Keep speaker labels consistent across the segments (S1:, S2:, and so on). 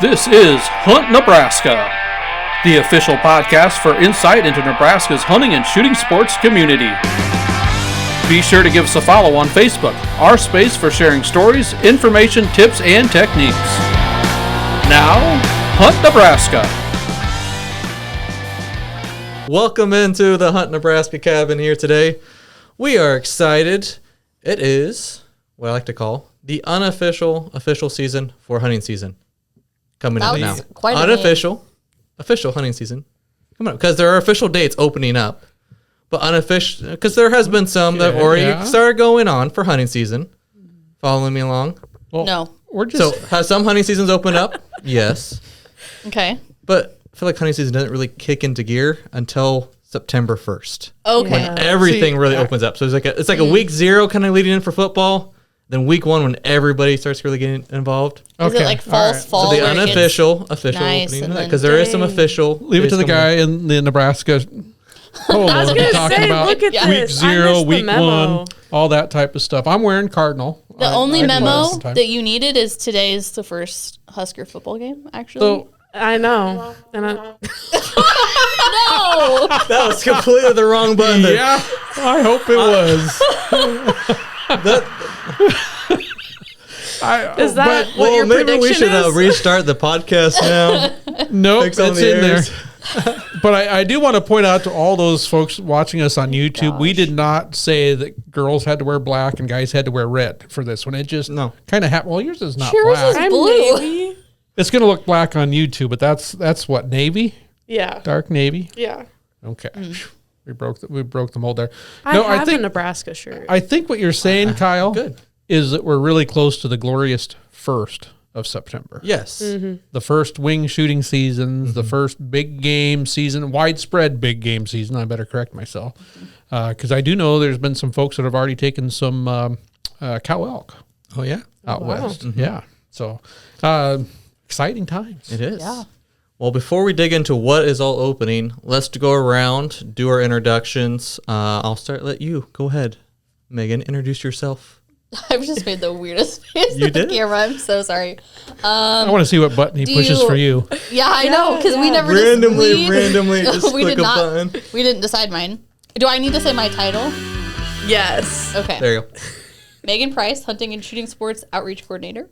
S1: This is Hunt Nebraska, the official podcast for insight into Nebraska's hunting and shooting sports community. Be sure to give us a follow on Facebook, our space for sharing stories, information, tips, and techniques. Now, Hunt Nebraska.
S2: Welcome into the Hunt Nebraska cabin here today. We are excited. It is what I like to call the unofficial official season for hunting season. Coming up now. Unofficial, official hunting season. Come on, because there are official dates opening up, but unofficial, because there has been some that already started going on for hunting season. Following me along?
S3: Well, no.
S2: So, has some hunting seasons opened up? Yes.
S3: Okay.
S2: But I feel like hunting season doesn't really kick into gear until September 1st.
S3: Okay.
S2: When everything really opens up. So it's like a week zero kind of leading in for football. Then week one when everybody starts really getting involved.
S3: Is it like fall?
S2: So the unofficial opening, because there is some official.
S1: Leave it to the guy in the Nebraska polo.
S4: I was going to say,
S1: about
S4: look at this.
S1: week zero, week one, all that type of stuff. I'm wearing Cardinal.
S3: The only memo that you needed is today is the first Husker football game, actually.
S4: So, I know. And
S3: No!
S2: That was completely the wrong button.
S1: Yeah, I hope it was.
S4: Is that what your
S2: maybe
S4: prediction
S2: we should
S4: is?
S2: Restart the podcast now.
S1: Nope,
S2: Fix on
S1: it's
S2: the
S1: in
S2: errors.
S1: there. But I do want to point out to all those folks watching us on YouTube, we did not say that girls had to wear black and guys had to wear red for this one. It just kind of happened. Well, yours is not black.
S3: Is blue.
S1: It's going to look black on YouTube, but that's what, navy?
S4: Yeah.
S1: Dark navy?
S4: Yeah.
S1: Okay. We broke the mold there.
S4: I have a Nebraska shirt.
S1: I think what you're saying, Kyle, is that we're really close to the glorious 1st of September.
S2: Yes.
S1: The first wing shooting seasons, the first big game season, widespread big game season. I better correct myself. Because I do know there's been some folks that have already taken some cow elk.
S2: Oh, yeah?
S1: Out west. Yeah. So, exciting times.
S2: It is.
S3: Yeah.
S2: Well, before we dig into what is all opening, let's go around, do our introductions. I'll let you. Go ahead. Megan, introduce yourself.
S3: I've just made the weirdest face
S2: You
S3: at
S2: did?
S3: the camera. I'm so sorry.
S1: I want to see what button he pushes for you.
S3: Yeah, I know, because we never
S2: Randomly
S3: we
S2: click
S3: did
S2: a
S3: not,
S2: button.
S3: We didn't decide mine. Do I need to say my title?
S4: Yes.
S3: Okay.
S2: There you go.
S3: Megan Price, Hunting and Shooting Sports Outreach Coordinator.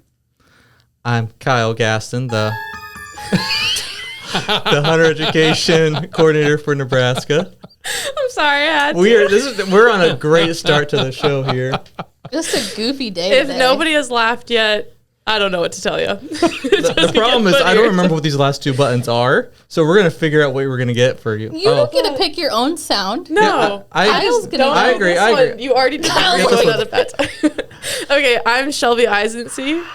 S2: I'm Kyle Gaston, the hunter education coordinator for Nebraska.
S4: I'm sorry. I had to.
S2: We're on a great start to the show here.
S3: Just a goofy day
S4: If
S3: today.
S4: nobody has laughed yet, I don't know what to tell you.
S2: The problem is I don't remember what these last two buttons are, so we're gonna figure out what we're gonna get for you.
S3: You don't get to pick your own sound.
S4: No.
S2: I agree.
S4: You already did another bad time. Okay, I'm Shelby Hershy,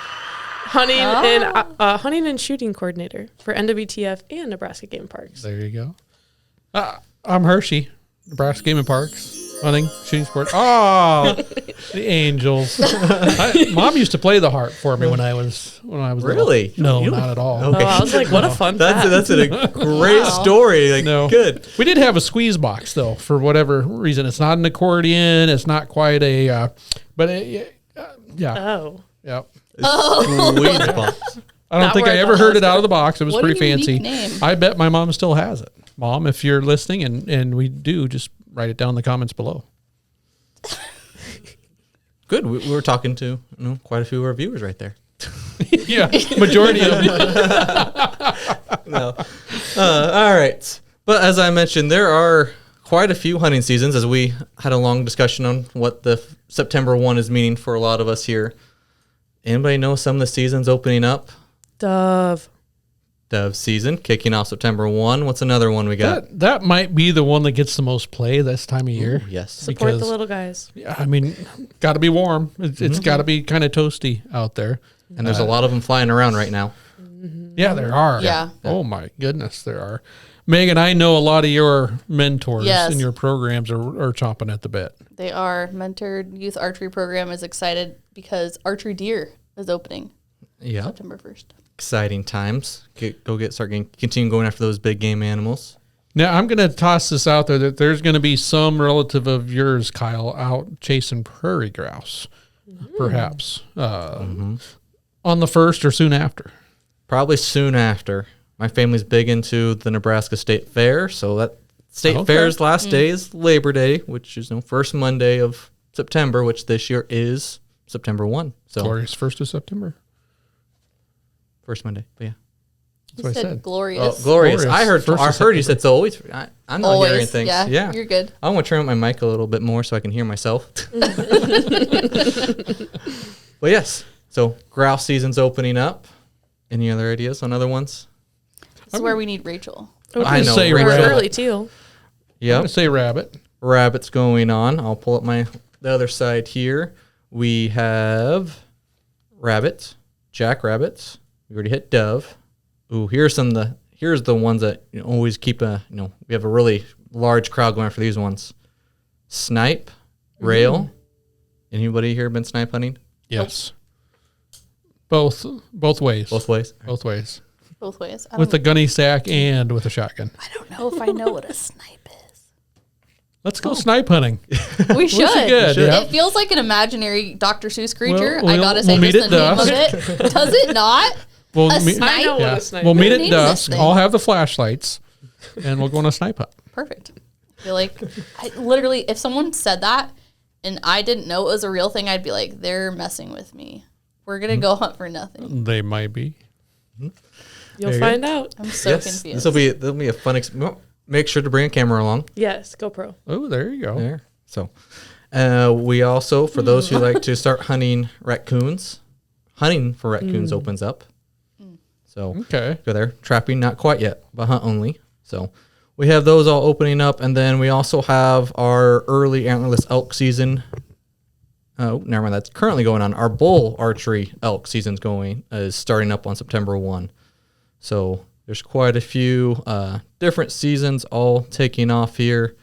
S4: hunting and shooting coordinator for NWTF and Nebraska Game Parks.
S1: There you go. I'm Hershey, Nebraska Game and Parks, hunting, shooting sports. Oh, the Angels. Mom used to play the harp for me when I was
S2: Really?
S1: little. No, not at all.
S2: Okay.
S4: Oh, I was like, what a fun fact.
S2: That's a great story. Like,
S1: No.
S2: good.
S1: We did have a squeeze box though, for whatever reason. It's not an accordion. It's not quite a, yeah.
S4: Oh.
S1: Yep.
S2: Squeeze box.
S1: I don't
S4: Not
S1: think I
S4: where
S1: ever
S4: the
S1: heard it
S4: house
S1: out of the box. It was
S3: What
S1: pretty
S3: a unique
S1: fancy.
S3: name.
S1: I bet my mom still has it. Mom, if you're listening, and we do, just write it down in the comments below.
S2: Good. We were talking to quite a few of our viewers right there.
S1: Yeah, majority of them.
S2: No. All right. But as I mentioned, there are quite a few hunting seasons, as we had a long discussion on what the September 1 is meaning for a lot of us here. Anybody know some of the seasons opening up?
S4: Dove
S2: Season kicking off September 1. What's another one we got?
S1: That might be the one that gets the most play this time of year.
S2: Yes.
S4: Support the little guys.
S1: Yeah, I mean, got to be warm. It's got to be kind of toasty out there.
S2: And there's a lot of them flying around right now.
S1: Yeah, there are.
S3: Yeah.
S1: Oh my goodness, there are. Megan, I know a lot of your mentors
S3: Yes.
S1: in your programs are chomping at the bit.
S3: They are. Mentored Youth Archery Program is excited because archery deer is opening
S2: Yeah.
S3: September 1st.
S2: Exciting times. Continue going after those big game animals.
S1: Now, I'm going to toss this out there that there's going to be some relative of yours, Kyle, out chasing prairie grouse, perhaps, on the 1st or soon after.
S2: probably soon after. My family's big into the Nebraska State Fair, so that State Fair's last day is Labor Day, which is first Monday of September, which this year is September 1. So
S5: Glorious 1st of September.
S2: First Monday, but yeah.
S3: You
S5: what I
S3: said
S5: said.
S3: glorious.
S2: Oh, glorious. I heard
S5: First of
S2: you said so always. I'm not
S3: Always.
S2: hearing things.
S3: Yeah, you're good.
S2: I want to turn up my mic a little bit more so I can hear myself. But yes, so grouse season's opening up. Any other ideas on other ones?
S3: This is where we need Rachel.
S5: I know.
S4: We're
S5: rabbit.
S4: early too.
S5: I'm
S2: Yeah,
S5: going to say rabbit.
S2: rabbits going on. I'll pull up the other side here. We have rabbit, jackrabbits. We already hit dove. Ooh, here's the ones that always keep we have a really large crowd going for these ones. Snipe, rail. Anybody here been snipe hunting?
S5: Yes. Both ways.
S2: Both ways.
S5: Both ways.
S3: Both ways.
S5: With a gunny sack and with a shotgun.
S3: I don't know if I know what a snipe is.
S5: Let's go snipe hunting.
S3: We should.
S5: good, yeah.
S3: It feels like an imaginary Dr. Seuss creature.
S5: Well,
S3: I gotta say,
S5: we'll meet
S3: just the
S5: at
S3: name of it. Does it not?
S5: We'll
S3: A
S5: meet-
S3: snipe?
S4: I know
S5: Yeah.
S4: what a snipe
S5: We'll meet
S3: Who
S5: at
S3: named this
S5: dusk.
S3: thing?
S5: I'll have the flashlights, and we'll go on a snipe hunt.
S3: Perfect. I feel like, literally, if someone said that and I didn't know it was a real thing, I'd be like, they're messing with me. We're going to go hunt for nothing.
S5: They might be.
S4: You'll
S5: There you
S4: find out.
S3: I'm so
S2: Yes,
S3: confused.
S2: that'll be a fun. Make sure to bring a camera along.
S4: Yes, GoPro.
S5: Oh, there you go.
S2: There. So, we also, for those who like to start hunting raccoons, hunting for raccoons opens up. So
S5: Okay.
S2: go there. Trapping, not quite yet, but hunt only. So we have those all opening up, and then we also have our early antlerless elk season. Oh, never mind. That's currently going on. Our bull archery elk season's is starting up on September 1. So there's quite a few different seasons all taking off here.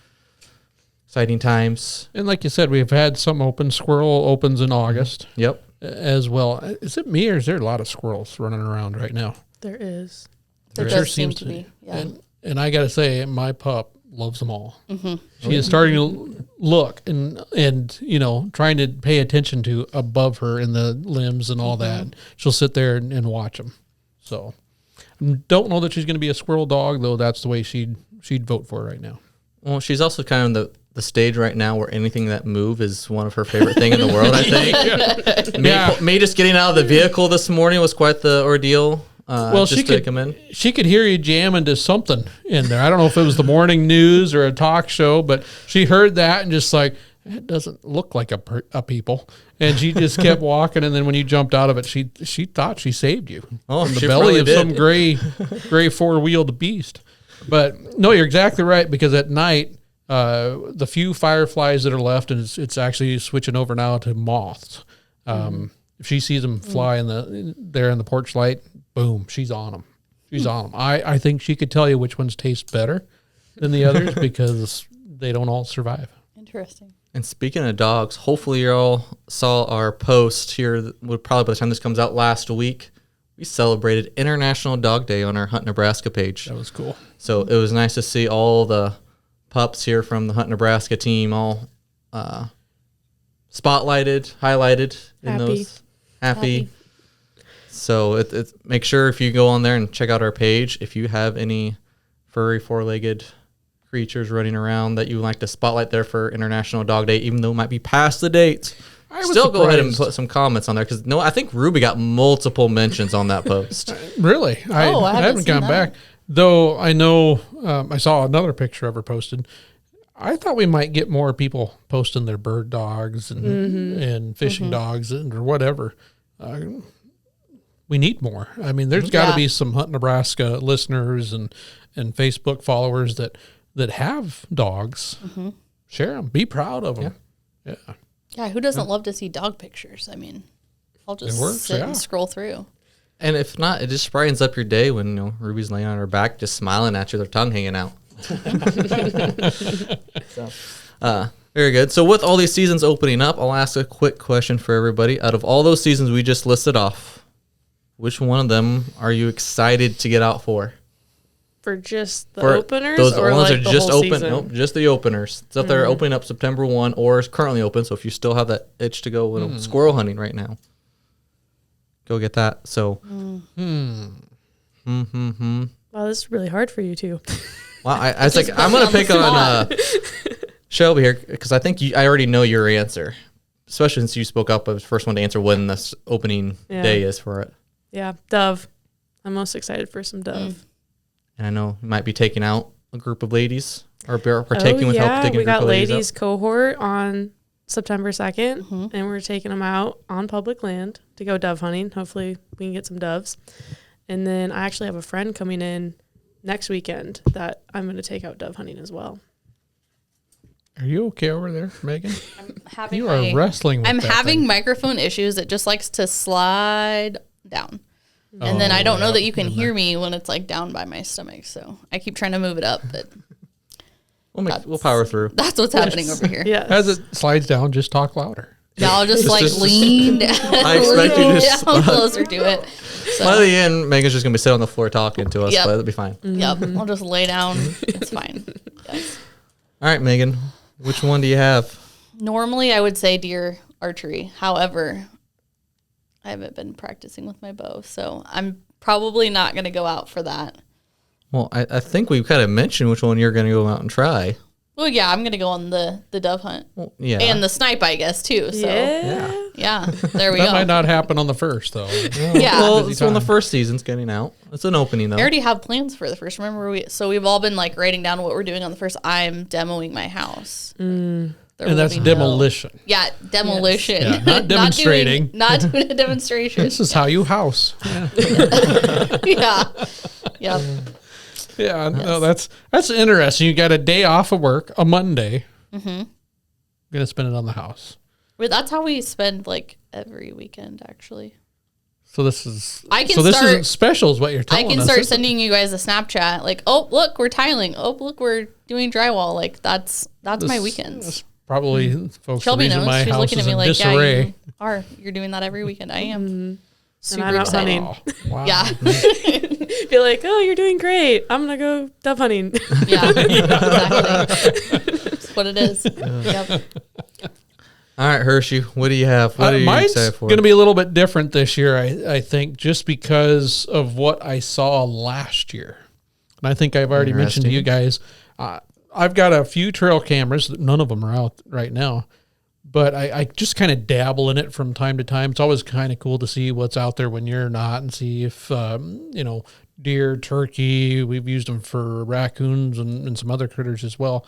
S2: Exciting times.
S5: And like you said, we've had some open. Squirrel opens in August
S2: Yep.
S5: as well. Is it me or is there a lot of squirrels running around right now?
S4: There is.
S3: There
S5: It
S3: does
S5: sure
S3: seem
S5: seems
S3: to be. Yeah.
S5: And I got to say, my pup loves them all. She is starting to look and trying to pay attention to above her in the limbs and all that. She'll sit there and watch them. So don't know that she's going to be a squirrel dog, though. That's the way she'd vote for right now.
S2: Well, she's also kind of the stage right now where anything that move is one of her favorite thing in the world, I think. Me just getting out of the vehicle this morning was quite the ordeal.
S5: Well,
S2: just to come in.
S5: she could hear you jamming to something in there. I don't know if it was the morning news or a talk show, but she heard that and just like, it doesn't look like a people. And she just kept walking. And then when you jumped out of it, she thought she saved you.
S2: Oh,
S5: from the
S2: she
S5: belly
S2: probably
S5: of
S2: did.
S5: some gray four-wheeled beast. But no, you're exactly right, because at night, the few fireflies that are left, and it's actually switching over now to moths. If she sees them fly there in the porch light, boom, she's on them. She's on them. I think she could tell you which ones taste better than the others because they don't all survive.
S3: Interesting.
S2: And speaking of dogs, hopefully you all saw our post here. Probably by the time this comes out last week, we celebrated International Dog Day on our Hunt Nebraska page.
S5: That was cool.
S2: So it was nice to see all the pups here from the Hunt Nebraska team all spotlighted, highlighted in
S4: Happy.
S2: those. Happy. So make sure if you go on there and check out our page, if you have any furry four-legged creatures running around that you would like to spotlight there for International Dog Day, even though it might be past the dates, still go ahead and put some comments on there, because I think Ruby got multiple mentions on that post.
S5: Really?
S3: I haven't
S5: gone
S3: seen
S5: back.
S3: that.
S5: Though I know I saw another picture of her posted. I thought we might get more people posting their bird dogs and fishing dogs or whatever. We need more. I mean, there's got to be some Hunt Nebraska listeners and Facebook followers that have dogs. Share them. Be proud of them. Yeah.
S3: Yeah, who doesn't love to see dog pictures? I mean, I'll just
S5: works,
S3: sit
S5: yeah.
S3: and scroll through.
S2: And if not, it just brightens up your day when Ruby's laying on her back, just smiling at you, their tongue hanging out. Very good. So with all these seasons opening up, I'll ask a quick question for everybody. Out of all those seasons we just listed off, which one of them are you excited to get out for?
S4: For just the
S2: For
S4: openers,
S2: those
S4: or
S2: ones
S4: like
S2: are
S4: the
S2: just
S4: whole
S2: open.
S4: season?
S2: Nope, just the openers. Stuff that are opening up September 1 or is currently open. So if you still have that itch to go squirrel hunting right now, go get that. So
S4: Wow, this is really hard for you two.
S2: Well, I was like,
S3: Just
S2: I'm
S3: put me
S2: going to
S3: on the
S2: pick on Shelby here because I think I already know your answer, especially since you spoke up as the first one to answer when this opening day is for it.
S4: Yeah, Dove. I'm most excited for some Dove.
S2: And I know you might be taking out a group of ladies or partaking with help taking
S4: we
S2: a group
S4: got
S2: of ladies
S4: ladies
S2: out.
S4: cohort on September 2nd, and we're taking them out on public land to go dove hunting. Hopefully we can get some doves. And then I actually have a friend coming in next weekend that I'm going to take out dove hunting as well.
S5: Are you okay over there, Megan?
S3: Having
S5: You are wrestling with
S3: I'm
S5: that
S3: having
S5: thing.
S3: microphone issues. It just likes to slide down. And then I don't know that you can hear me when it's like down by my stomach. So I keep trying to move it up, but
S2: We'll power through.
S3: that's what's happening over here.
S4: Yes.
S5: As it slides down, just talk louder.
S3: Yeah, I'll just like lean down,
S2: I expect you to
S3: lean
S2: just-
S3: down closer to it.
S2: By
S3: So,
S2: the end, Megan's just going to be sitting on the floor talking to us,
S3: Yep.
S2: but it'll be fine.
S3: yep, I'll just lay down. It's fine. Yes.
S2: All right, Megan, which one do you have?
S3: Normally, I would say deer archery. However, I haven't been practicing with my bow, so I'm probably not going to go out for that.
S2: Well, I think we kind of mentioned which one you're going to go out and try.
S3: Well, yeah, I'm going to go on the dove hunt
S2: Well, yeah.
S3: and the snipe, I guess, too. So, yeah, there we
S5: That
S3: go.
S5: might not happen on the first, though.
S3: Yeah.
S2: Well,
S5: Busy
S2: it's when the
S5: time.
S2: first season's getting out. It's an opening, though.
S3: I already have plans for the first. Remember, we've all been like writing down what we're doing on the first. I'm demoing my house. There
S5: And
S3: will
S5: that's
S3: be no-
S5: demolition.
S3: Yeah, demolition.
S5: Yeah, not demonstrating.
S3: Not doing a demonstration.
S5: This is how you house. Yeah,
S3: Yeah. Yep.
S5: yeah no, that's interesting. You got a day off of work, a Monday.
S3: Mm-hmm.
S5: Gonna spend it on the house.
S3: Wait, that's how we spend like every weekend, actually.
S5: So this is.
S3: I can
S5: so this
S3: start-
S5: isn't special, is what you're
S3: I
S5: telling us.
S3: can start
S5: This is-
S3: sending you guys a Snapchat, like, oh look, we're tiling. Oh look, we're doing drywall. Like that's my
S5: this-
S3: weekends.
S5: this Probably, folks.
S3: Shelby
S5: the reason
S3: knows.
S5: my
S3: She's
S5: house
S3: looking
S5: is
S3: at me
S5: in
S3: like,
S5: disarray.
S3: yeah, you are. You're doing that every weekend. I am. Super
S4: I'm out
S3: excited.
S4: hunting.
S5: Oh, wow.
S3: Yeah.
S4: Be like, oh, you're doing great. I'm going to go dove hunting.
S3: Yeah. Exactly. That's what it is. Yep.
S2: All right, Hershey, what do you have? What are you
S5: Mine's
S2: excited for?
S5: going to be a little bit different this year, I think, just because of what I saw last year. And I think I've already mentioned to you guys, I've got a few trail cameras. None of them are out right now. But I just kind of dabble in it from time to time. It's always kind of cool to see what's out there when you're not and see if, deer, turkey, we've used them for raccoons and some other critters as well.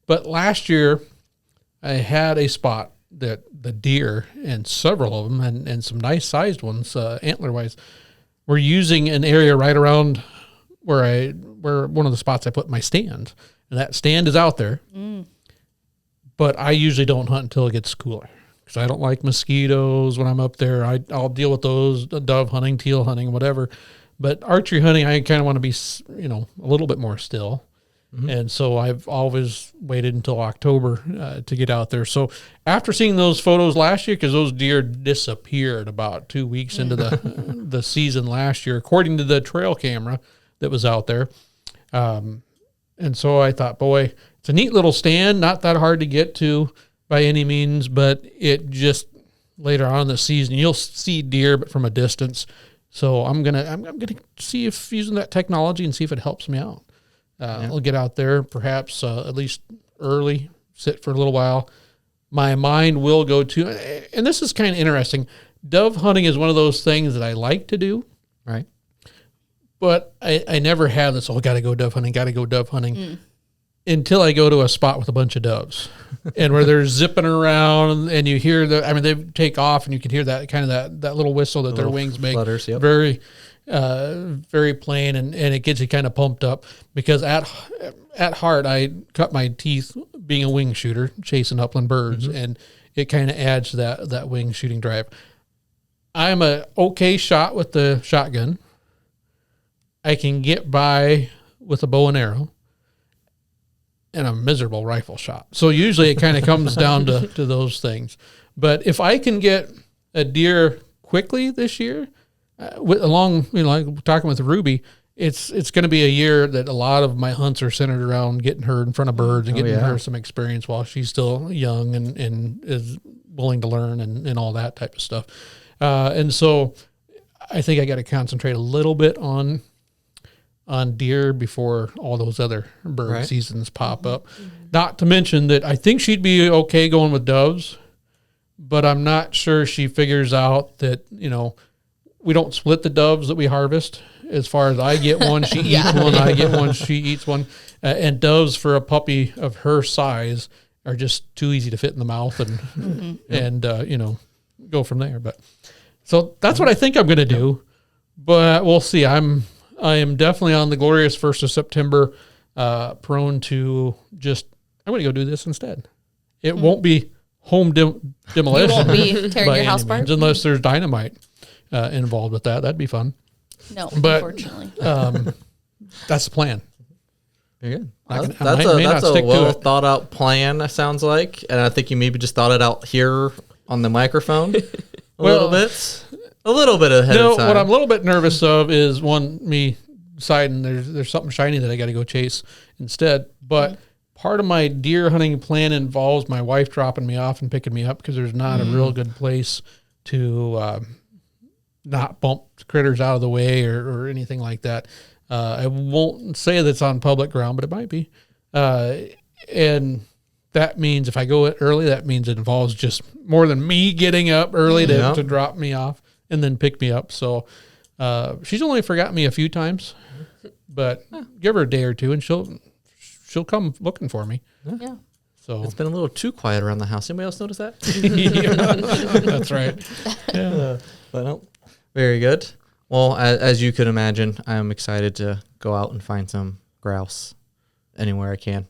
S5: But last year, I had a spot that the deer, and several of them, and some nice sized ones, antler-wise, were using an area right around where one of the spots I put my stand. And that stand is out there. But I usually don't hunt until it gets cooler because I don't like mosquitoes when I'm up there. I'll deal with those, dove hunting, teal hunting, whatever. But archery hunting, I kind of want to be, a little bit more still. And so I've always waited until October to get out there. So after seeing those photos last year, because those deer disappeared about 2 weeks into the season last year, according to the trail camera that was out there. And so I thought, boy, it's a neat little stand, not that hard to get to by any means, but it just later on in the season, you'll see deer, but from a distance. So I'm gonna see if using that technology and see if it helps me out. I'll get out there, perhaps at least early, sit for a little while. My mind will go to, and this is kind of interesting. Dove hunting is one of those things that I like to do,
S2: right?
S5: but I never have this. Oh, got to go dove hunting. Until I go to a spot with a bunch of doves, and where they're zipping around, and you hear they take off, and you can hear that kind of that little whistle that their wings make.
S2: Flutters, yep.
S5: Very, very plain, and it gets you kind of pumped up because at heart I cut my teeth being a wing shooter, chasing upland birds, and it kind of adds to that wing shooting drive. I'm a okay shot with the shotgun. I can get by with a bow and arrow. And a miserable rifle shot. So usually it kind of comes down to those things. But if I can get a deer quickly this year, like talking with Ruby, it's going to be a year that a lot of my hunts are centered around getting her in front of birds and getting her some experience while she's still young and is willing to learn and all that type of stuff. And so I think I got to concentrate a little bit on on deer before all those other bird
S2: Right.
S5: seasons pop up. Not to mention that I think she'd be okay going with doves, but I'm not sure she figures out that, we don't split the doves that we harvest. As far as I get one, she eats one, I get one, she eats one. And doves for a puppy of her size are just too easy to fit in the mouth and go from there. But so that's what I think I'm going to do, but we'll see. I am definitely on the glorious 1st of September, prone to I'm going to go do this instead. It won't be home demolition.
S3: You won't be tearing
S5: by
S3: your house
S5: any
S3: apart?
S5: means, unless there's dynamite involved with that. That'd be fun.
S3: No,
S5: But-
S3: unfortunately.
S5: That's the plan.
S2: Very good.
S5: I
S2: That's
S5: may not
S2: a
S5: stick to
S2: well
S5: it.
S2: thought out plan. It sounds like, and I think you maybe just thought it out here on the microphone a little bit ahead of time.
S5: What I'm a little bit nervous of is me deciding there's something shiny that I got to go chase instead. But part of my deer hunting plan involves my wife dropping me off and picking me up because there's not a real good place to not bump critters out of the way or anything like that. I won't say that's on public ground, but it might be. And that means if I go early, that means it involves just more than me getting up early to drop me off and then pick me up. So she's only forgotten me a few times, but give her a day or two and she'll come looking for me.
S3: Yeah.
S5: So
S2: It's been a little too quiet around the house. Anybody else notice that?
S5: that's right. Yeah.
S2: But no, very good. Well, as you could imagine, I'm excited to go out and find some grouse anywhere I can.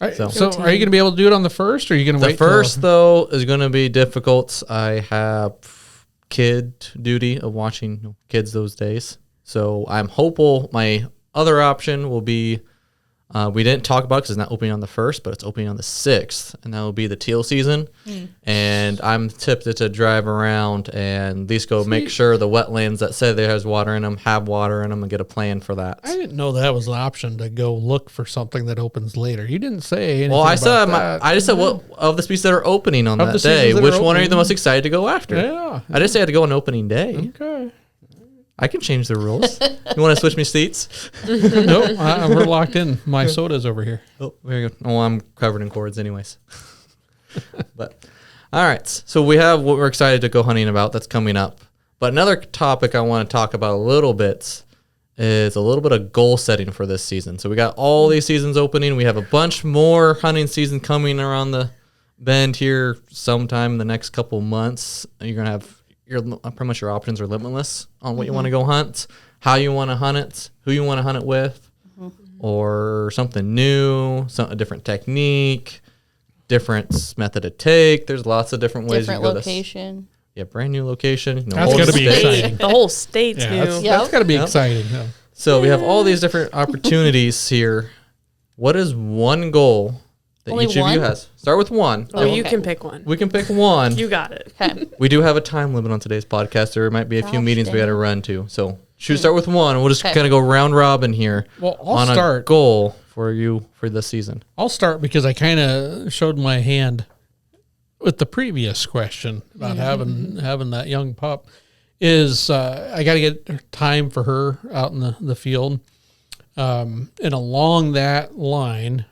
S5: All right,
S2: So-
S5: so are you going to be able to do it on the 1st, or are you going to
S2: The
S5: wait?
S2: first, though, is going to be difficult. I have kid duty of watching kids those days. So I'm hopeful my other option will be, we didn't talk about it because it's not opening on the 1st, but it's opening on the 6th, and that will be the teal season. And I'm tipped to drive around and at least go make sure the wetlands that say there has water in them have water in them and get a plan for that.
S5: I didn't know that was an option to go look for something that opens later. You didn't say anything
S2: Well, I said
S5: about that.
S2: I just said what of the species that are opening on
S5: Of
S2: that
S5: the
S2: day.
S5: seasons that
S2: Which
S5: are
S2: one are you the
S5: opening.
S2: most excited to go after?
S5: Yeah.
S2: I didn't say I had to go on opening day.
S5: Okay.
S2: I can change the rules. You want to switch me seats?
S5: Nope. We're locked in. My soda's over here.
S2: Oh, very good. Oh, I'm covered in cords, anyways. But all right, so we have what we're excited to go hunting about. That's coming up. But another topic I want to talk about a little bit is a little bit of goal setting for this season. So we got all these seasons opening. We have a bunch more hunting season coming around the bend here sometime in the next couple months. You're gonna have pretty much your options are limitless on what you want to go hunt, how you want to hunt it, who you want to hunt it with, or something new, a different technique, different method to take. There's lots of different ways
S3: Different
S2: you go
S3: location.
S2: Yeah, brand new location.
S5: That's gotta be exciting.
S4: The whole state's
S5: Yeah,
S4: new.
S5: that's
S3: Yep.
S5: got to be
S2: Yep.
S5: exciting. Yeah.
S2: So we have all these different opportunities here. What is one goal that
S3: Only
S2: each of you
S3: one?
S2: has? Start with one.
S4: Oh, you
S3: Okay.
S4: can pick one.
S2: We can pick one.
S4: You got it.
S3: Okay.
S2: We do have a time limit on today's podcast. There might be a few
S3: Gosh
S2: meetings we got to
S3: dang.
S2: run to. So should we start with one? And we'll just
S3: Okay.
S2: kind of go round robin here
S5: Well, I'll
S2: on a
S5: start.
S2: goal for you for this season.
S5: I'll start because I kind of showed my hand with the previous question about having that young pup. Is I got to get time for her out in the field, and along that line,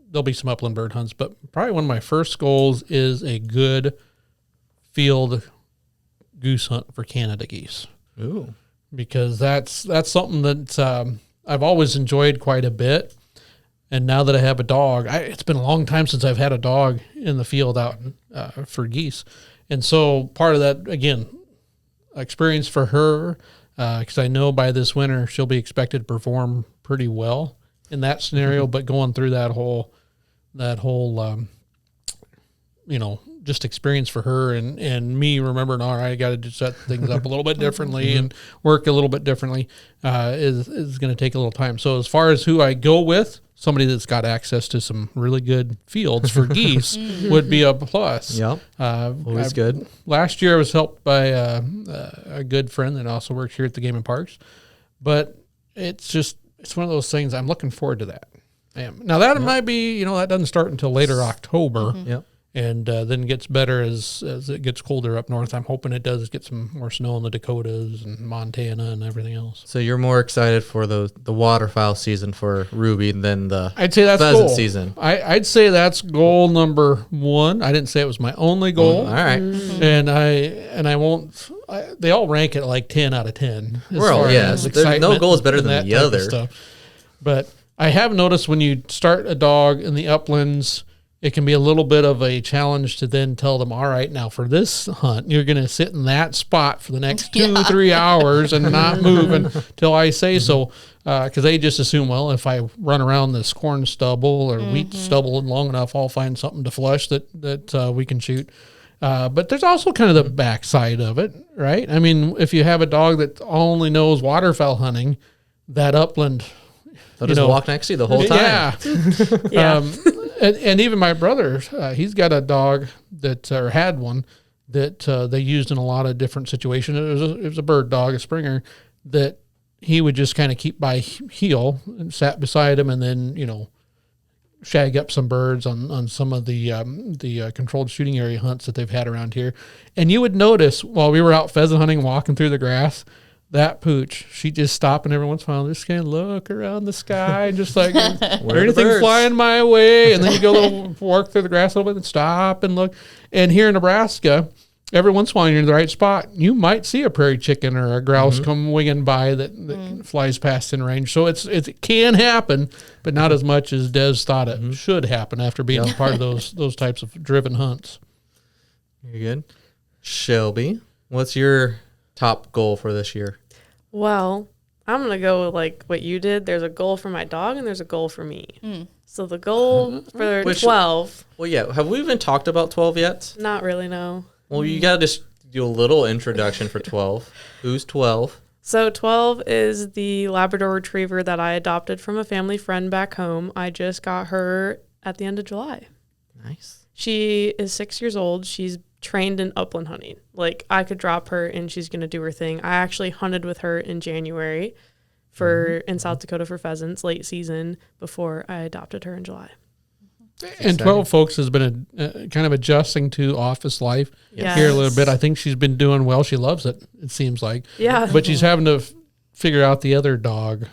S5: there'll be some upland bird hunts. But probably one of my first goals is a good field goose hunt for Canada geese,
S2: Ooh.
S5: because that's something that I've always enjoyed quite a bit. And now that I have a dog, it's been a long time since I've had a dog in the field out for geese. And so part of that, again, experience for her, because I know by this winter she'll be expected to perform pretty well in that scenario. But going through that whole just experience for her and me remembering, all right, I got to set things up a little bit differently and work a little bit differently is going to take a little time. So as far as who I go with, somebody that's got access to some really good fields for geese would be a plus.
S2: Yep. Always good.
S5: Last year I was helped by a good friend that also works here at the Game and Parks, but it's one of those things. I'm looking forward to that. I am. Now that might be, that doesn't start until later October.
S2: Yep.
S5: and then gets better as it gets colder up north. I'm hoping it does get some more snow in the Dakotas and Montana and everything else.
S2: So you're more excited for the waterfowl season for Ruby than the
S5: I'd say that's
S2: pheasant
S5: goal.
S2: season.
S5: I'd say that's goal number one. I didn't say it was my only goal.
S2: All right.
S5: And I won't. They all rank at like 10 out of 10.
S2: Well, yes. There's no goal is better than
S5: that
S2: the
S5: type of
S2: other.
S5: stuff. But I have noticed when you start a dog in the uplands, it can be a little bit of a challenge to then tell them, all right, now for this hunt, you're going to sit in that spot for the next 2-3 hours and not move until I say so. Because they just assume, well, if I run around this corn stubble or wheat stubble long enough, I'll find something to flush that we can shoot. But there's also kind of the backside of it, right? I mean, if you have a dog that only knows waterfowl hunting, that upland,
S2: They'll just walk next to you the whole time.
S5: Yeah. And even my brother, he's got a dog that, or had one, that they used in a lot of different situations. It was a bird dog, a Springer, that he would just kind of keep by heel and sat beside him and then, shag up some birds on some of the controlled shooting area hunts that they've had around here. And you would notice while we were out pheasant hunting, walking through the grass, that pooch, she just stopped and every once in a while just kind of look around the sky and just like, where anything flying my way? And then you go a little walk through the grass a little bit and stop and look. And here in Nebraska, every once in a while you're in the right spot, you might see a prairie chicken or a grouse come winging by that flies past in range. So it can happen, but not as much as Des thought it should happen after being a part of those types of driven hunts.
S2: Very good. Shelby, what's your top goal for this year?
S4: Well, I'm going to go with like what you did. There's a goal for my dog and there's a goal for me. So the goal for 12.
S2: Well, yeah. Have we even talked about 12 yet?
S4: Not really, no.
S2: Well, you got to just do a little introduction for 12. Who's 12?
S4: So 12 is the Labrador Retriever that I adopted from a family friend back home. I just got her at the end of July.
S2: Nice.
S4: She is 6 years old. She's trained in upland hunting. Like, I could drop her and she's going to do her thing. I actually hunted with her in January in South Dakota for pheasants, late season, before I adopted her in July.
S5: And 12 folks has been kind of adjusting to office life here a little bit. I think she's been doing well. She loves it seems like.
S4: Yeah.
S5: But she's having to figure out the other dog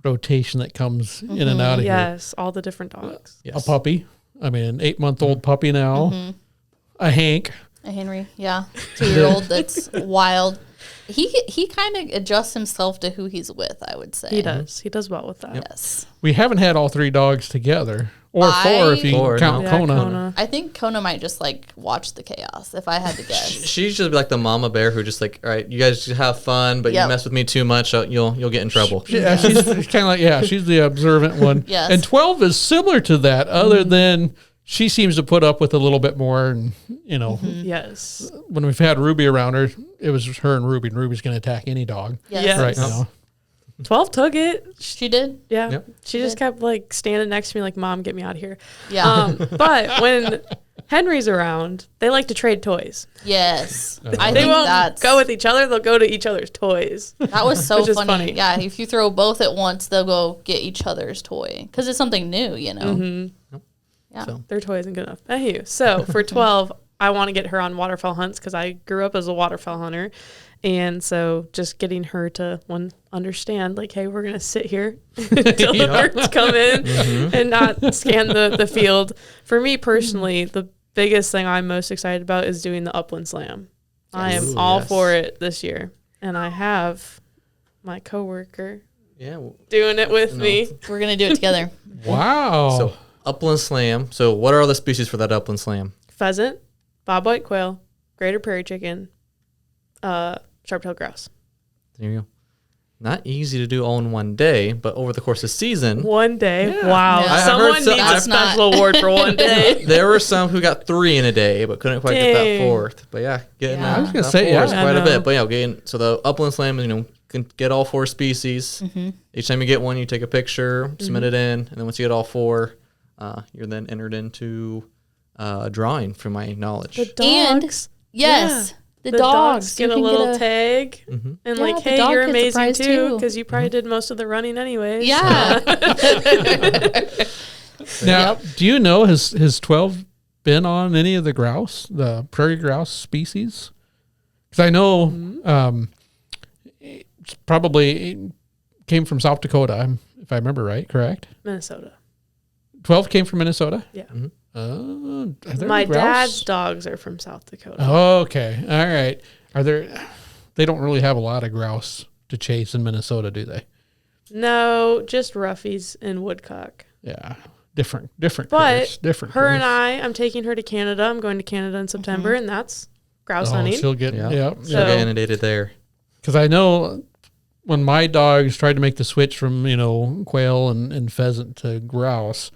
S5: rotation that comes in and out of here.
S4: Yes, all the different dogs.
S2: Yes.
S5: A puppy. I mean, an 8-month-old puppy now. A Hank.
S3: A Henry, 2-year-old that's wild. He kind of adjusts himself to who he's with, I would say.
S4: He does. He does well with that.
S3: Yes.
S5: We haven't had all 3 dogs together. Or 4 if you count Kona.
S4: Kona.
S3: I think Kona might just like watch the chaos, if I had to guess.
S2: She's just like the mama bear who just like, all right, you guys just have fun, but you mess with me too much, you'll get in trouble.
S5: Yeah, she's kind of like, she's the observant one.
S3: Yes.
S5: And 12 is similar to that, other than she seems to put up with a little bit more. And,
S4: Yes.
S5: when we've had Ruby around her, it was her and Ruby's going to attack any dog
S3: Yes.
S5: right now.
S4: 12 took it.
S3: She did?
S4: Yeah.
S2: Yep.
S4: She just kept like standing next to me like, Mom, get me out of here.
S3: Yeah.
S4: But when Henry's around, they like to trade toys.
S3: Yes. I
S4: They
S3: think
S4: won't
S3: that's
S4: go with each other. They'll go to each other's toys.
S3: that was so
S4: which is
S3: funny.
S4: funny.
S3: Yeah, if you throw both at once, they'll go get each other's toy because it's something new, Yeah.
S2: So.
S4: Their toy isn't good enough. Anywho, so for 12, I want to get her on waterfowl hunts because I grew up as a waterfowl hunter. And so just getting her to understand, like, hey, we're going to sit here until the birds come in and not scan the field. For me personally, the biggest thing I'm most excited about is doing the Upland Slam. I am all for it this year. And I have my coworker doing it with me.
S3: We're going to do it together.
S5: Wow.
S2: So Upland Slam. So what are all the species for that Upland Slam?
S4: Pheasant, bobwhite quail, greater prairie chicken, sharp-tailed grouse.
S2: There you go. Not easy to do all in one day, but over the course of the season.
S4: One day. Wow.
S3: Yeah.
S4: Someone
S2: I've heard
S4: needs a
S3: that's not-
S4: special award for one day.
S2: There were some who got 3 in a day, but couldn't quite get that
S4: Dang.
S2: 4th. But getting
S3: Yeah. I was
S5: gonna
S2: that
S5: say,
S2: 4 is
S5: yeah.
S2: quite
S4: I
S2: a
S4: know.
S2: bit. But so the Upland Slam is, can get all 4 species. Each time you get one, you take a picture, submit it in, and then once you get all 4, you're then entered into a drawing, from my knowledge.
S4: The dogs.
S3: Yes.
S4: Yeah.
S3: The
S4: The
S3: dogs
S4: get a
S3: You can
S4: little tag.
S2: Mm-hmm.
S4: And
S3: Yeah,
S4: like,
S3: the
S4: hey,
S3: dog
S4: you're
S3: gets a
S4: amazing
S3: prize
S4: too,
S3: too.
S4: because you probably did most of the running anyways.
S3: Yeah.
S5: Now, do you know his 12 been on any of the grouse, the prairie grouse species? Because I know it's probably came from South Dakota, if I remember right, correct?
S4: Minnesota.
S5: 12 came from Minnesota?
S4: Yeah.
S5: Are there
S4: My
S5: any grouse?
S4: dad's dogs are from South Dakota.
S5: Oh, okay. All right. They don't really have a lot of grouse to chase in Minnesota, do they?
S4: No, just roughies and woodcock.
S5: Yeah. Different critters,
S4: But
S5: different
S4: her
S5: critters.
S4: and I'm taking her to Canada. I'm going to Canada in September, and that's grouse
S5: Oh,
S4: hunting.
S5: she'll get,
S2: Yeah.
S5: yeah.
S2: She'll get
S4: So-
S2: inundated there.
S5: Because I know when my dogs tried to make the switch from, quail and pheasant to grouse,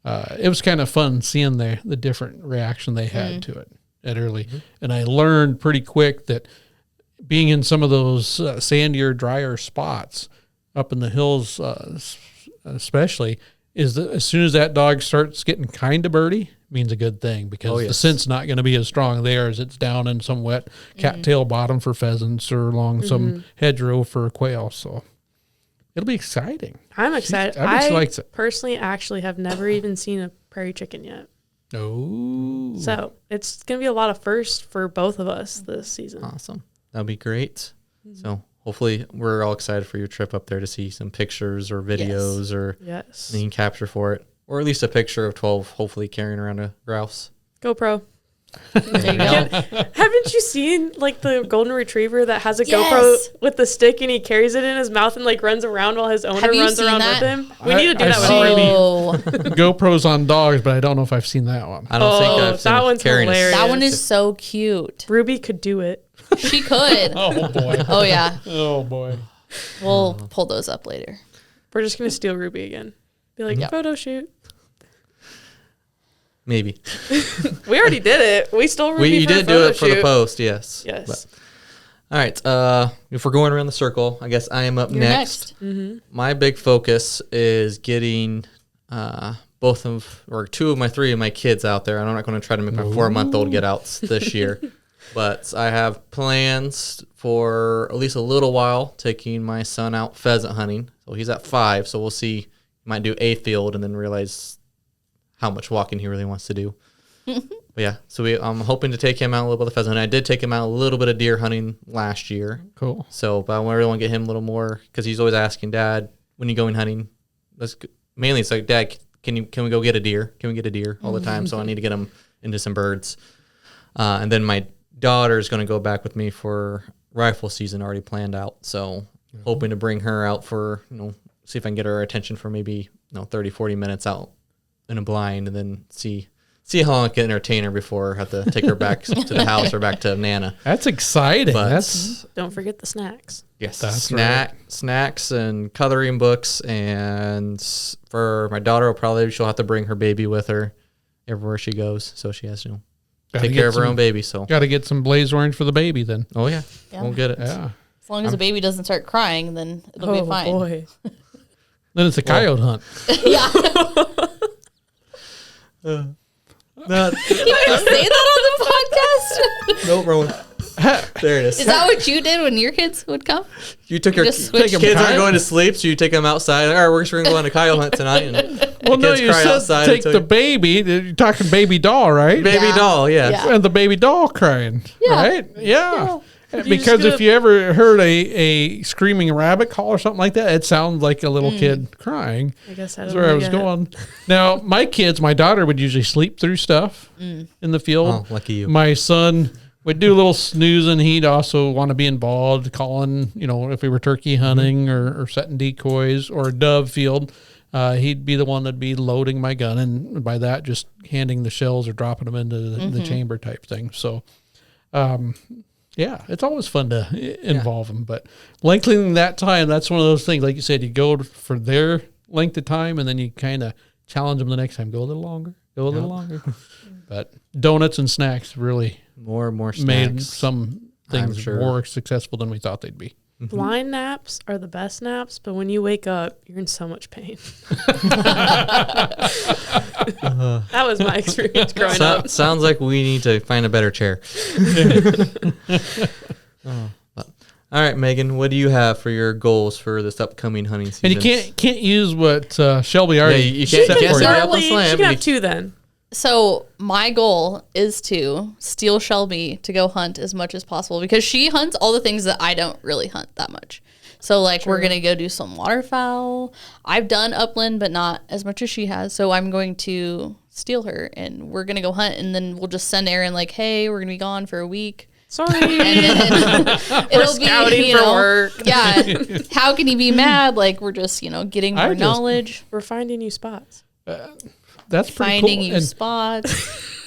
S5: it was kind of fun seeing the different reaction they had to it at early. And I learned pretty quick that being in some of those sandier, drier spots up in the hills, especially, is that as soon as that dog starts getting kind of birdy, means a good thing, because the scent's not going to be as strong there as it's down in some wet cattail bottom for pheasants or along some hedgerow for quail. So it'll be exciting.
S4: I'm excited.
S5: I'm excited.
S4: I personally actually have never even seen a prairie chicken yet.
S5: Oh.
S4: So it's going to be a lot of firsts for both of us this season.
S2: Awesome. That'll be great. So hopefully we're all excited for your trip up there to see some pictures or videos or
S4: Yes.
S2: anything capture for it. Or at least a picture of 12 hopefully carrying around a grouse.
S4: GoPro.
S3: There you go.
S4: Haven't you seen like the golden retriever that has a
S3: Yes.
S4: GoPro with the stick and he carries it in his mouth and like runs around while his owner
S3: Have you
S4: runs
S3: seen
S4: around
S3: that?
S4: with him? We need to do
S5: I've
S4: that with
S5: seen
S4: Ruby.
S3: Oh,
S5: GoPros on dogs, but I don't know if I've seen that one.
S2: I don't think I've seen
S4: that
S2: it
S4: one's
S2: carrying
S4: hilarious.
S3: that one is so cute.
S4: Ruby could do it.
S3: She could.
S5: Oh, boy.
S3: Oh yeah,
S5: Oh, boy.
S3: we'll pull those up later.
S4: We're just gonna steal Ruby again. Be like,
S3: Yep.
S4: photo shoot.
S2: Maybe.
S4: We already did it. We stole Ruby.
S2: You
S4: for
S2: did
S4: the
S2: do
S4: photo
S2: it for the
S4: shoot.
S2: post, yes.
S4: Yes.
S2: But- all right. If we're going around the circle, I guess I am up
S3: You're
S2: next. My big focus is getting two of my three of my kids out there. I'm not going to try to make my 4-month-old get out this year, but I have plans for at least a little while taking my son out pheasant hunting. So he's at 5, so we'll see. Might do a field and then realize how much walking he really wants to do. But yeah, so I'm hoping to take him out a little bit of pheasant hunting. I did take him out a little bit of deer hunting last year.
S5: Cool.
S2: So, but I really want to get him a little more because he's always asking, Dad, when you going hunting? Mainly it's like, Dad, can we go get a deer? Can we get a deer all the time? So I need to get him into some birds. And then my daughter's going to go back with me for rifle season already planned out. So hoping to bring her out for, see if I can get her attention for maybe 30, 40 minutes out in a blind and then see how long I can entertain her before I have to take her back to the house or back to Nana.
S5: That's exciting.
S2: But
S5: That's
S4: Don't forget the snacks.
S2: yes,
S5: That's
S2: snacks and coloring books. And for my daughter, she'll have to bring her baby with her everywhere she goes. So she has to
S5: Gotta
S2: take
S5: get
S2: care of her
S5: some-
S2: own baby. So
S5: got to get some blaze orange for the baby then.
S2: oh yeah,
S3: Yeah.
S2: we'll get it.
S5: Yeah.
S3: As long as the baby doesn't start crying, then it'll be fine.
S4: Boy.
S5: Then it's a coyote hunt.
S3: Yeah.
S2: Not,
S3: You can say that on the podcast.
S2: no, Rowan. There it is.
S3: Is that what you did when your kids would come?
S2: You took your
S3: just
S2: kids
S3: switched
S2: aren't
S5: coyote?
S2: going to sleep, so you take them outside. All right, we're just going to go on a coyote hunt tonight. And
S5: Well, no,
S2: kids
S5: you
S2: cry
S5: said
S2: outside
S5: take
S2: until
S5: the
S2: you-
S5: baby. You're talking baby doll, right?
S2: baby
S3: Yeah.
S2: doll. Yeah.
S3: Yeah.
S5: And the baby doll crying,
S3: Yeah.
S5: right? Yeah.
S4: just
S5: Because
S4: gonna-
S5: if you ever heard a screaming rabbit call or something like that, it sounds like a little kid crying.
S4: I guess
S5: That's where I was going. Now, my daughter would usually sleep through stuff in the field.
S2: Oh, lucky you.
S5: My son would do a little snoozing. He'd also want to be involved, calling, if we were turkey hunting or setting decoys or a dove field. He'd be the one that'd be loading my gun, and by that, just handing the shells or dropping them into the chamber type thing. So, yeah, it's always fun to involve them, but lengthening that time, that's one of those things. Like you said, you go for their length of time, and then you kind of challenge them the next time. Go a little longer. Go a little longer. But donuts and snacks really
S2: More
S5: made
S2: snacks.
S5: some things
S2: sure.
S5: more successful than we thought they'd be.
S4: Blind naps are the best naps, but when you wake up, you're in so much pain. That was my experience growing up.
S2: Sounds like we need to find a better chair. All right, Megan, what do you have for your goals for this upcoming hunting season?
S5: And you can't use what Shelby already
S2: you can't-
S5: set
S2: you can't
S5: for
S2: say
S5: you.
S2: that.
S4: Literally,
S2: Slam,
S4: she can
S2: you-
S4: have two then.
S3: So my goal is to steal Shelby to go hunt as much as possible because she hunts all the things that I don't really hunt that much. So like we're going to go do some waterfowl. I've done upland, but not as much as she has. So I'm going to steal her and we're going to go hunt and then we'll just send Aaron like, hey, we're going to be gone for a week.
S4: Sorry.
S3: And then it'll
S4: scouting
S3: be, you
S4: for
S3: know,
S4: work.
S3: Yeah. How can he be mad? Like we're just, you know, getting more knowledge.
S4: We're finding new spots.
S5: That's pretty
S3: Finding
S5: cool.
S3: you
S5: And
S3: spots.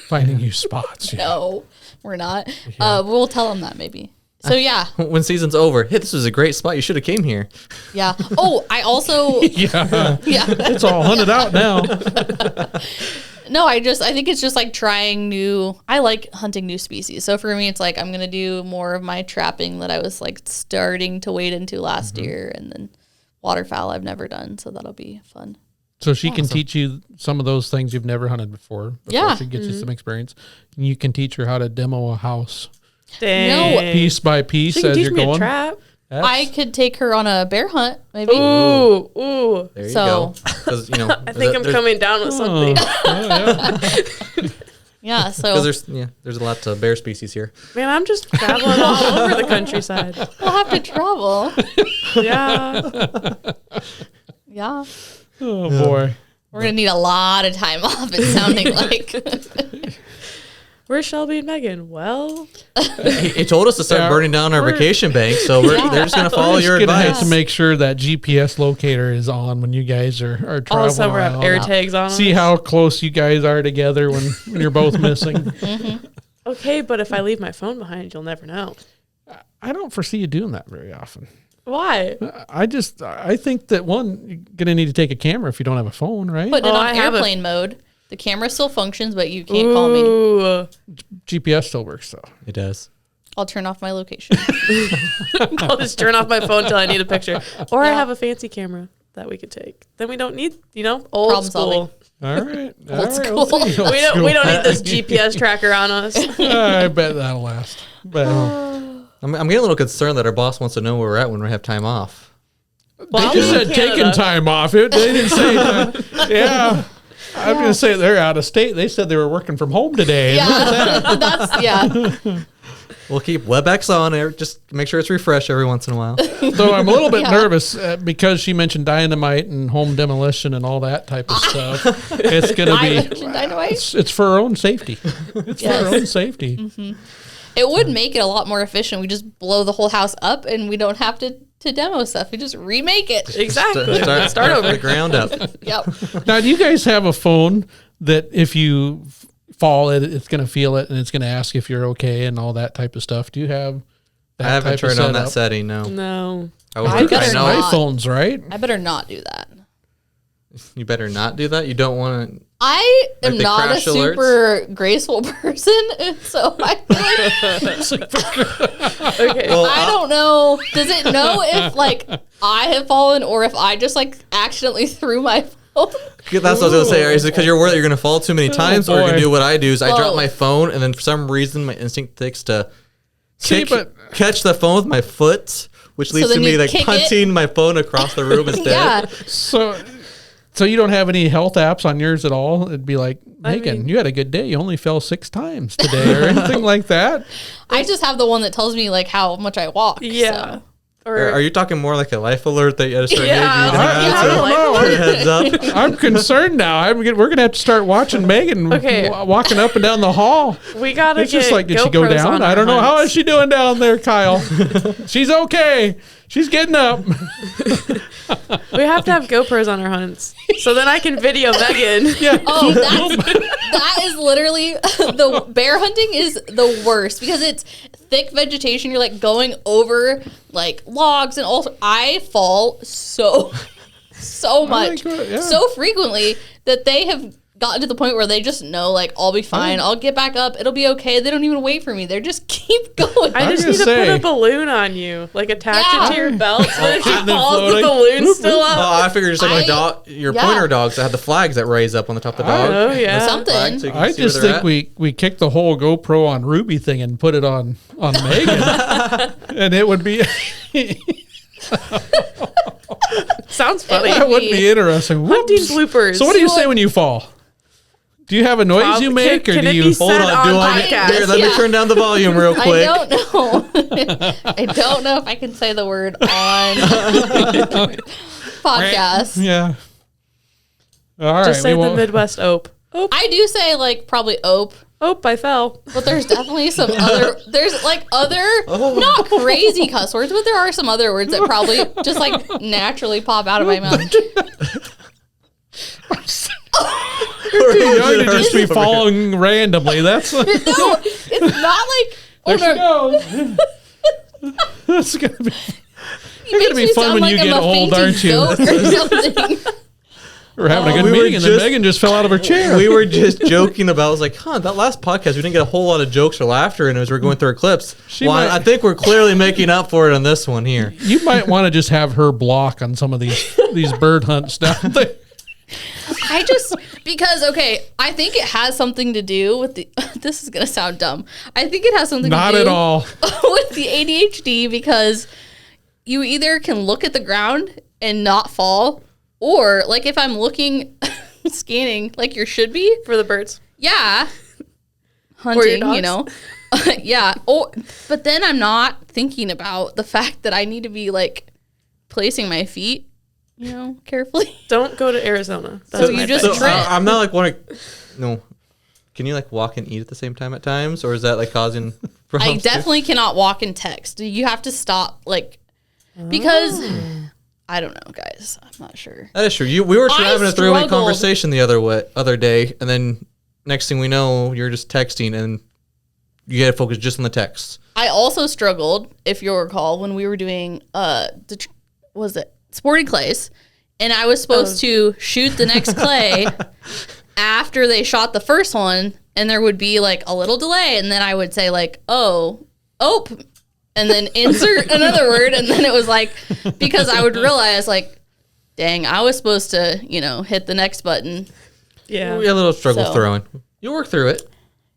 S5: finding you spots. Yeah.
S3: No, we're not. We'll tell them that maybe. So yeah,
S2: When season's over, hey, this was a great spot. You should have came here.
S3: yeah. Oh, I also
S5: Yeah.
S3: yeah.
S5: It's all hunted out now.
S3: No, I think it's just like trying new. I like hunting new species. So for me, it's like I'm gonna do more of my trapping that I was like starting to wade into last year, and then waterfowl I've never done, so that'll be fun.
S5: So she can teach you some of those things you've never hunted before.
S3: Yeah.
S5: She gets you some experience. And you can teach her how to demo a house
S4: Dang.
S5: piece by piece
S4: She can
S5: as
S4: teach
S5: you're
S4: me
S5: going.
S4: a trap.
S3: I could take her on a bear hunt, maybe.
S4: Ooh, ooh.
S2: There you
S3: So-
S2: go. 'Cause, you know,
S4: I think I'm coming down with something.
S3: Yeah. So
S2: Because there's a lot of bear species here.
S4: Man, I'm just traveling all over the countryside.
S3: we'll have to travel.
S4: Yeah.
S3: Yeah.
S5: Oh, boy.
S3: We're gonna need a lot of time off. It's sounding like.
S4: Where's Shelby and Megan? Well,
S2: He told us to start burning down our vacation bank, so they're just going to follow your
S5: We're gonna have
S2: advice.
S5: to make sure that GPS locator is on when you guys are traveling
S4: also we have
S5: around.
S4: air tags on
S5: See
S4: them.
S5: how close you guys are together when you're both missing.
S4: Okay, but if I leave my phone behind, you'll never know.
S5: I don't foresee you doing that very often.
S4: Why?
S5: I think that one, you're gonna need to take a camera if you don't have a phone, right?
S3: Putting it
S4: Oh,
S3: on
S4: I have a-
S3: airplane mode. The camera still functions, but you can't call me.
S4: Ooh.
S5: GPS still works though.
S2: It does.
S3: I'll turn off my location.
S4: I'll just turn off my phone until I need a picture. Or I
S3: Yeah.
S4: have a fancy camera that we could take. Then we don't need, old
S3: Problem
S4: school.
S3: solving.
S5: All right.
S3: Old school.
S4: We don't need this GPS tracker on us.
S5: I bet that'll last. But
S2: I'm getting a little concerned that our boss wants to know where we're at when we have time off.
S4: Well,
S5: they just
S4: I'm in
S5: said taking
S4: Canada.
S5: time off. They didn't say yeah. I was going to say they're out of state. They said they were working from home today.
S3: Yeah, that's yeah.
S2: We'll keep WebEx on there. Just make sure it's refreshed every once in a while.
S5: So I'm a little bit
S3: Yeah.
S5: nervous because she mentioned dynamite and home demolition and all that type of stuff. It's going to
S3: I
S5: be
S3: mentioned dynamite.
S5: it's for her own safety. It's for her own safety.
S3: It would make it a lot more efficient. We just blow the whole house up, and we don't have to demo stuff. We just remake it.
S4: Exactly.
S2: Start over the ground up.
S3: Yep.
S5: Now, do you guys have a phone that if you fall, it's going to feel it and it's going to ask if you're okay and all that type of stuff? Do you have that
S2: I haven't
S5: type of
S2: turned on that
S5: setup?
S2: setting, no.
S4: No.
S2: I was
S3: I
S2: like,
S3: better
S2: I know.
S3: not.
S5: iPhones, right?
S3: I better not do that.
S2: You better not do that. You don't want to.
S3: I am
S2: Like the
S3: not a
S2: crash alerts?
S3: super graceful person, so I feel like
S4: Okay.
S2: Well,
S3: I don't know. Does it know if like I have fallen or if I just like accidentally threw my phone?
S2: that's what I was going to say. Is it because you're worried that you're going to fall too many times, or you're going
S5: boy.
S2: to do what I do? Is I drop
S3: Both.
S2: my phone, and then for some reason my instinct takes to
S5: See, but
S2: catch the phone with my foot, which leads to
S3: then
S2: me
S3: you
S2: like
S3: kick it?
S2: punching my phone across the room instead.
S3: Yeah.
S5: so you don't have any health apps on yours at all? It'd be like, Megan,
S4: mean-
S5: you had a good day. You only fell 6 times today, or anything like that.
S3: I just have the one that tells me like how much I walk.
S4: Yeah.
S3: So.
S2: Or are you talking more like a life alert that you had to start
S4: Yeah,
S5: I don't know.
S2: heads up?
S5: I'm concerned now. We're gonna have to start watching Megan
S4: Okay.
S5: walking up and down the hall.
S4: We gotta
S5: It's
S4: get
S5: just like, did she go
S4: GoPros
S5: down?
S4: on
S5: I
S4: our
S5: don't know. How
S4: hunts.
S5: is she doing down there, Kyle? She's okay. She's getting up.
S4: We have to have GoPros on our hunts, so then I can video Megan.
S5: Yeah.
S3: Oh, that is literally the bear hunting is the worst because it's thick vegetation. You're like going over like logs and also I fall so much,
S5: yeah.
S3: so frequently that they have gotten to the point where they just know like I'll be fine. I'll get back up. It'll be okay. They don't even wait for me. They just keep going.
S4: I just
S5: gonna
S4: need to
S5: say-
S4: put a balloon on you, like attach
S3: Yeah.
S4: it to your belt, so if you
S5: and then
S4: fall, the
S5: floating.
S4: balloon's still
S2: Oh,
S4: up.
S2: I figured just like my
S3: I-
S2: dog, your
S3: yeah.
S2: pointer dogs that have the flags that raise up on the top of the dog.
S4: Oh yeah.
S3: Something.
S2: Flag, so you can
S5: I
S2: see where
S5: just
S2: they're
S5: think
S2: at.
S5: we kicked the whole GoPro on Ruby thing and put it on Megan, and it would be
S4: Sounds funny.
S5: that would be interesting.
S4: Hunting
S5: Whoops.
S4: bloopers.
S5: So what do you say when you fall? Do you have a noise you make,
S4: can
S5: or do
S4: it
S5: you
S4: be said on podcast?
S2: Here, let me turn down the volume real quick.
S3: I don't know. I don't know if I can say the word on podcast.
S5: Yeah. All right.
S4: Just say
S5: we
S4: the
S5: won't-
S4: Midwest ope. Ope.
S3: I do say like probably ope,
S4: Ope, I fell.
S3: but there's definitely some other. There's like other not crazy cuss words, but there are some other words that probably just like naturally pop out of my mouth.
S5: Too young to just be following randomly. That's
S3: No, it's not like.
S5: there
S3: Oh,
S5: she
S3: no.
S5: goes. That's gonna be.
S3: It makes
S5: be
S3: me
S5: fun
S3: sound
S5: when
S3: like
S5: you
S3: I'm
S5: get
S3: a
S5: old,
S3: fainting
S5: aren't you?
S3: goat or something.
S5: We're having a good
S2: we were
S5: meeting, and then
S2: just-
S5: Megan just fell out of her chair.
S2: We were just joking about. I was like, that last podcast we didn't get a whole lot of jokes or laughter, and as we're going through our clips, I think we're clearly making up for it on this one here.
S5: You might want to just have her block on some of these bird hunts down there.
S3: Because I think it has something to do with the. This is gonna sound dumb. I think it has something
S5: Not
S3: to do
S5: at all.
S3: with the ADHD because you either can look at the ground and not fall, or like if I'm looking, scanning like you should be,
S4: For the birds.
S3: yeah,
S4: your
S3: hunting,
S4: dogs?
S3: you know, yeah. But then I'm not thinking about the fact that I need to be like placing my feet, carefully.
S4: Don't go to Arizona. That's
S3: So you
S4: my
S3: just
S4: thing.
S3: trip.
S2: I'm not like want to. No, can you like walk and eat at the same time at times, or is that like causing
S3: I
S2: problems?
S3: definitely cannot walk and text. You have to stop, because I don't know, guys. I'm not sure.
S2: That is true. We were
S3: I
S2: having a three-way
S3: struggled.
S2: conversation the other day, and then next thing we know, you're just texting, and you got to focus just on the text.
S3: I also struggled, if you'll recall, when we were doing sporting clays, and I was supposed to shoot the next clay after they shot the first one, and there would be like a little delay, and then I would say like, ope, and then insert another word, and then it was like, because I would realize like, dang, I was supposed to, hit the next button.
S4: Yeah.
S2: We had a little struggle
S3: So-
S2: throwing. You work through it.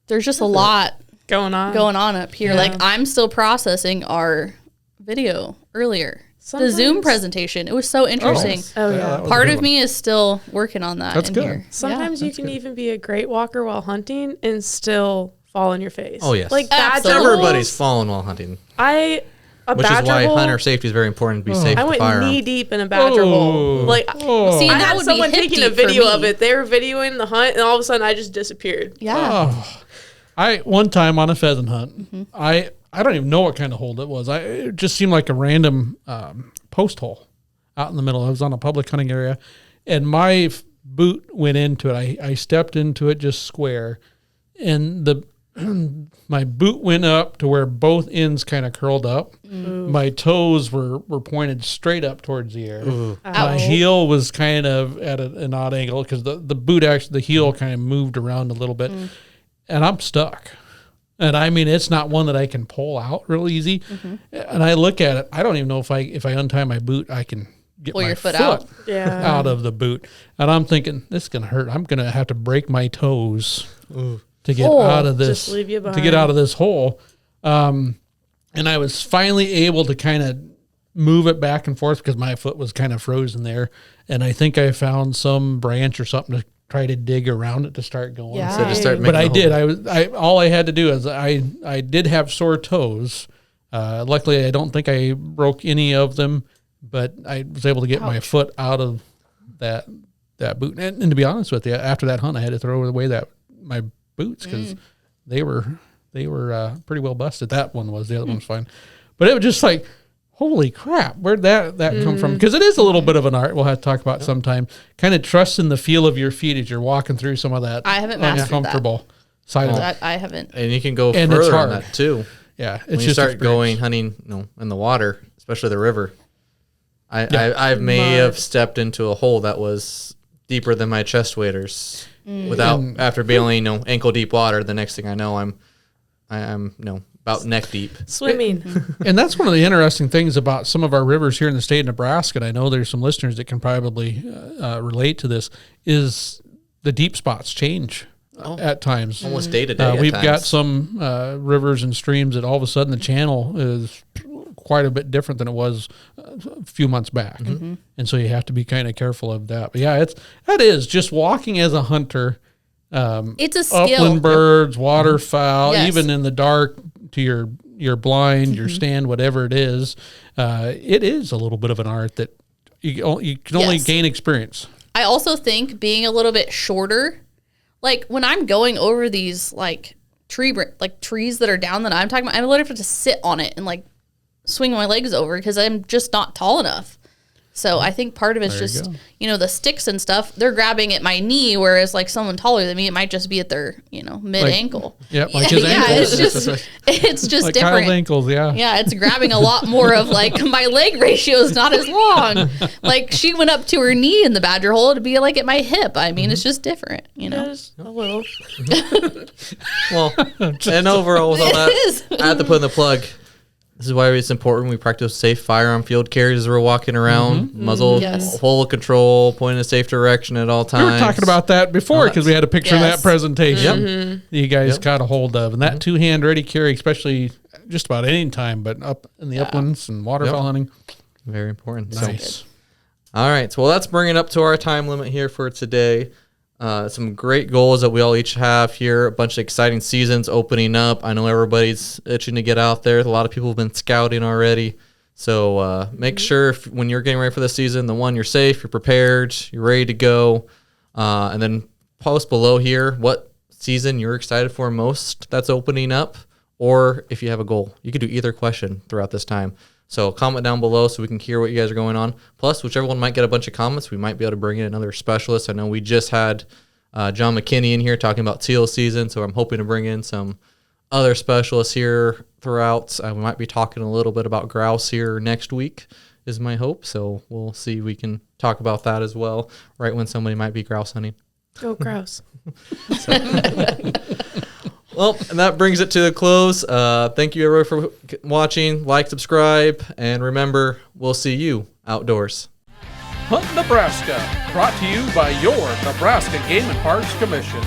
S3: There's just a lot
S4: Going on.
S3: up here.
S4: Yeah.
S3: Like I'm still processing our video earlier. The Zoom
S4: Sometimes-
S3: presentation. It was so interesting.
S4: Oh, yeah.
S5: that was a
S3: Part
S5: good
S3: of
S5: one.
S3: me is still working on that.
S5: That's
S3: in
S5: good.
S3: Here.
S4: Sometimes you can even be a great walker while hunting and still fall on your face.
S2: Oh, yes.
S4: Like badger
S3: Absolutely.
S2: Everybody's
S4: holes.
S2: falling while hunting,
S4: A
S2: which is
S4: badger
S2: why
S4: hole,
S2: hunter safety is very important to be safe
S4: I
S2: with
S4: went
S2: the firearm.
S4: knee deep in a badger
S5: Oh.
S4: hole. Like
S5: Oh.
S3: See,
S4: I
S3: and that
S4: had
S3: would
S4: someone
S3: be hip
S4: taking a
S3: deep for
S4: video
S3: me.
S4: of it. They were videoing the hunt, and all of a sudden I just disappeared.
S3: Yeah.
S5: Oh, one time on a pheasant hunt, I don't even know what kind of hole it was. It just seemed like a random post hole out in the middle. I was on a public hunting area, and my boot went into it. I stepped into it just square, and my boot went up to where both ends kind of curled up. My toes were pointed straight up towards the air. My heel was kind of at an odd angle because the boot actually, the heel kind of moved around a little bit, and I'm stuck. And I mean, it's not one that I can pull out real easy. And I look at it. I don't even know if I untie my boot, I can get
S3: Pull
S5: my
S3: your foot
S5: foot
S3: out.
S4: Yeah.
S5: out of the boot. And I'm thinking, this is going to hurt. I'm going to have to break my toes to get out of this.
S4: Just leave you
S5: to get
S4: behind.
S5: out of this hole. And I was finally able to kind of move it back and forth because my foot was kind of frozen there. And I think I found some branch or something to try to dig around it to start going.
S3: Yeah.
S2: So just start making
S5: But I
S2: a hole.
S5: did. All I had to do is I did have sore toes. Luckily, I don't think I broke any of them, but I was able to get my foot out of that boot. And to be honest with you, after that hunt, I had to throw away my boots because they were pretty well busted. That one was. The other one was fine. But it was just like, holy crap, where'd that come from? Because it is a little bit of an art. We'll have to talk about sometime. Kind of trusting the feel of your feet as you're walking through some of that
S3: I haven't mastered that.
S5: uncomfortable side of it.
S3: That I haven't.
S2: And you can go
S5: And it's
S2: further on
S5: hard.
S2: that too.
S5: Yeah, it's
S2: When you
S5: just
S2: start
S5: experience.
S2: going hunting, in the water, especially the river, I may have stepped into a hole that was deeper than my chest waders without after being ankle deep water. The next thing I know, I'm about neck deep.
S4: Swimming.
S5: And that's one of the interesting things about some of our rivers here in the state of Nebraska, and I know there's some listeners that can probably relate to this, is the deep spots change at times.
S2: Almost day to day.
S5: We've got some rivers and streams that all of a sudden the channel is quite a bit different than it was a few months back. And so you have to be kind of careful of that. But yeah, that is just walking as a hunter.
S3: It's a skill.
S5: upland birds, waterfowl,
S3: Yes.
S5: even in the dark to your blind, your stand, whatever it is a little bit of an art that you can only
S3: Yes.
S5: gain experience.
S3: I also think being a little bit shorter, like when I'm going over these like trees that are down that I'm talking about, I literally have to sit on it and like swing my legs over because I'm just not tall enough. So I think part of it's
S5: There you
S3: just,
S5: go.
S3: the sticks and stuff, they're grabbing at my knee, whereas like someone taller than me, it might just be at their, mid ankle.
S5: Yeah, like his
S3: yeah,
S5: ankles.
S3: it's just
S5: Like
S3: different.
S5: Kyle's ankles, yeah.
S3: Yeah, it's grabbing a lot more of like my leg ratio is not as long. Like she went up to her knee in the badger hole to be like at my hip. I mean, it's just different,
S4: Just a little.
S2: Well, and overall, with all that,
S3: It is.
S2: I have to put in the plug. This is why it's important we practice safe firearm field carries as we're walking around. Muzzle,
S3: Yes.
S2: full control, point in a safe direction at all
S5: We
S2: times.
S5: were talking about that before because we had a picture in
S3: Yes.
S5: that presentation
S2: Yep.
S5: that you guys
S2: Yep.
S5: got a hold of. And that two-hand ready carry, especially just about any time, but up in the uplands and waterfowl
S2: Yep.
S5: hunting.
S2: Very important.
S5: Nice.
S2: All right. So, well, let's bring it up to our time limit here for today. Some great goals that we all each have here. A bunch of exciting seasons opening up. I know everybody's itching to get out there. A lot of people have been scouting already. So make sure when you're getting ready for the season, you're safe, you're prepared, you're ready to go. And then post below here what season you're excited for most that's opening up. Or if you have a goal, you could do either question throughout this time. So comment down below so we can hear what you guys are going on. Plus, whichever one might get a bunch of comments, we might be able to bring in another specialist. I know we just had John McKinney in here talking about teal season, so I'm hoping to bring in some other specialists here throughout. We might be talking a little bit about grouse here next week is my hope. So we'll see if we can talk about that as well, right when somebody might be grouse hunting.
S4: Go grouse.
S2: Well, and that brings it to a close. Thank you, everyone, for watching. Like, subscribe, and remember, we'll see you outdoors.
S1: Hunt Nebraska, brought to you by your Nebraska Game and Parks Commission.